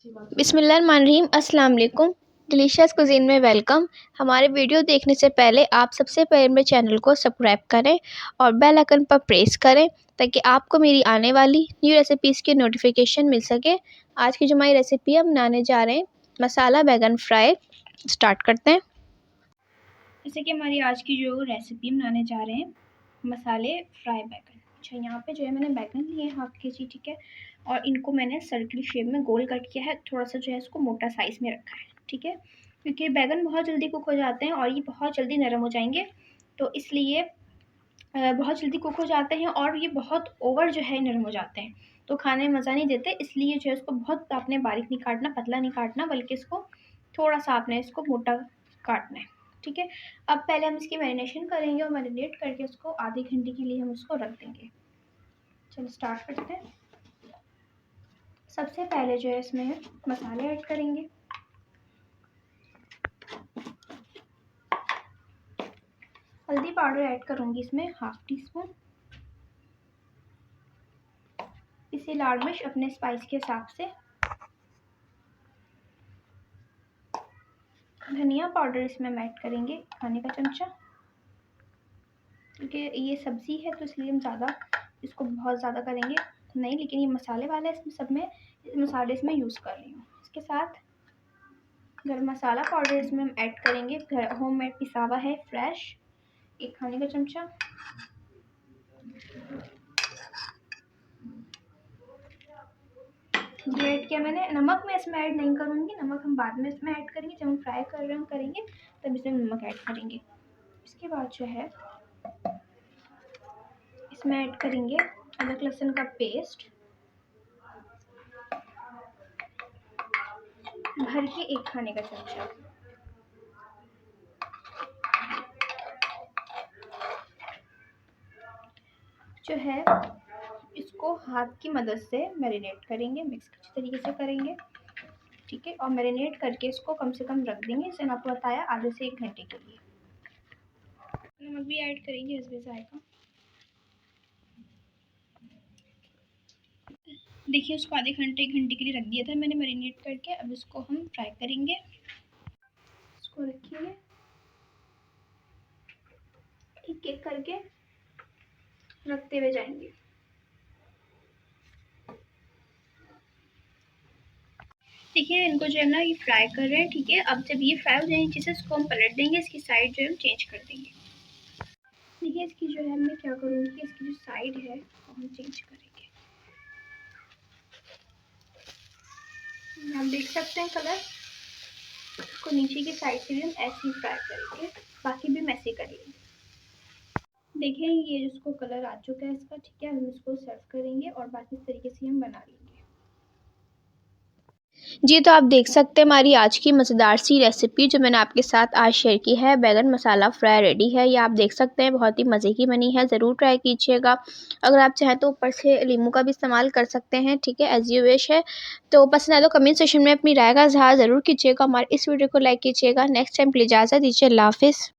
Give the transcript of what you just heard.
बिस्मिल्लाहिर्रहमानिर्रहीम। अस्सलाम वालेकुम। डिलीशियस कुज़ीन में वेलकम। हमारे वीडियो देखने से पहले आप सबसे पहले मेरे चैनल को सब्सक्राइब करें और बेल आइकन पर प्रेस करें ताकि आपको मेरी आने वाली न्यू रेसिपीज़ की नोटिफिकेशन मिल सके। आज की जो हमारी रेसिपी हम बनाने जा रहे हैं मसाला बैगन फ्राई। स्टार्ट करते हैं। जैसे कि हमारी आज की जो रेसिपी बनाने जा रहे हैं मसाले फ्राई बैगन। अच्छा, यहाँ पे जो है मैंने बैगन लिए हैं हाफ के जी, ठीक है, और इनको मैंने सर्कल शेप में गोल कट किया है। थोड़ा सा जो है इसको मोटा साइज़ में रखा है, ठीक है, क्योंकि बैगन बहुत जल्दी कुक हो जाते हैं और ये बहुत जल्दी नरम हो जाएंगे, तो इसलिए बहुत जल्दी कुक हो जाते हैं और ये बहुत ओवर जो है नरम हो जाते हैं, तो खाने में मज़ा नहीं देते। इसलिए जो है इसको बहुत आपने बारीक नहीं काटना, पतला नहीं काटना, बल्कि इसको थोड़ा सा आपने इसको मोटा काटना है, ठीक है। अब पहले हम इसकी मैरिनेशन करेंगे और मैरिनेट करके उसको आधे घंटे के लिए हम उसको रख देंगे। चलो स्टार्ट करते हैं। सबसे पहले जो है इसमें मसाले ऐड करेंगे। हल्दी पाउडर ऐड करूँगी इसमें हाफ टी स्पून। इसे लाल मिर्च अपने स्पाइस के हिसाब से। धनिया पाउडर इसमें हम ऐड करेंगे खाने का चमचा, क्योंकि ये सब्ज़ी है तो इसलिए हम ज़्यादा इसको बहुत ज़्यादा करेंगे नहीं, लेकिन ये मसाले वाला है, इसमें सब में मसाले इसमें यूज़ कर रही हूँ। इसके साथ गरम मसाला पाउडर इसमें हम ऐड करेंगे, होममेड पिसा हुआ है फ्रेश, 1 खाने का चमचा। ये ऐड किया मैंने। नमक मैं इसमें ऐड नहीं करूँगी, नमक हम बाद में इसमें ऐड करेंगे, जब हम फ्राई कर रहे हम करेंगे तब इसमें नमक ऐड करेंगे। इसके बाद जो है इसमें ऐड करेंगे अदरक लहसुन का पेस्ट भर के 1 खाने का चमचा। जो है इसको हाथ की मदद से मैरिनेट करेंगे, मिक्स अच्छी तरीके से करेंगे, ठीक है, और मैरिनेट करके इसको कम से कम रख देंगे, जैसे आपको बताया आधे से 1 घंटे के लिए। नमक भी ऐड करेंगे इसमें जाएगा। देखिए उसको आधे घंटे 1 घंटे के लिए रख दिया था मैंने मैरिनेट करके। अब इसको हम फ्राई करेंगे। इसको रखिए एक एक करके रखते हुए जाएंगे। देखिए इनको जो है ना ये फ्राई कर रहे हैं, ठीक है। अब जब ये फ्राई हो जाएंगे नीचे से इसको हम पलट देंगे, इसकी साइड जो है हम चेंज कर देंगे। देखिए इसकी जो है मैं क्या करूँगी, इसकी जो साइड है वो हम चेंज करेंगे। आप देख सकते हैं कलर, इसको नीचे की साइड से भी हम ऐसे ही फ्राई करेंगे, बाकी भी हम ऐसे करेंगे। देखिए ये जिसको कलर आ चुका है इसका, ठीक है, हम इसको सर्व करेंगे और बाकी इस तरीके से हम बना लेंगे। जी तो आप देख सकते हैं हमारी आज की मज़ेदार सी रेसिपी जो मैंने आपके साथ आज शेयर की है, बैगन मसाला फ्राई रेडी है। ये आप देख सकते हैं बहुत ही मज़े की बनी है, ज़रूर ट्राई कीजिएगा। अगर आप चाहें तो ऊपर से नींबू का भी इस्तेमाल कर सकते हैं, ठीक है, एज़ यू विश है। तो पसंद आए तो कमेंट सेक्शन में अपनी राय का इज़हार ज़रूर कीजिएगा। हमारे इस वीडियो को लाइक कीजिएगा। नेक्स्ट टाइम के लिए इजाज़त दीजिए। अल्लाह हाफ़िज़।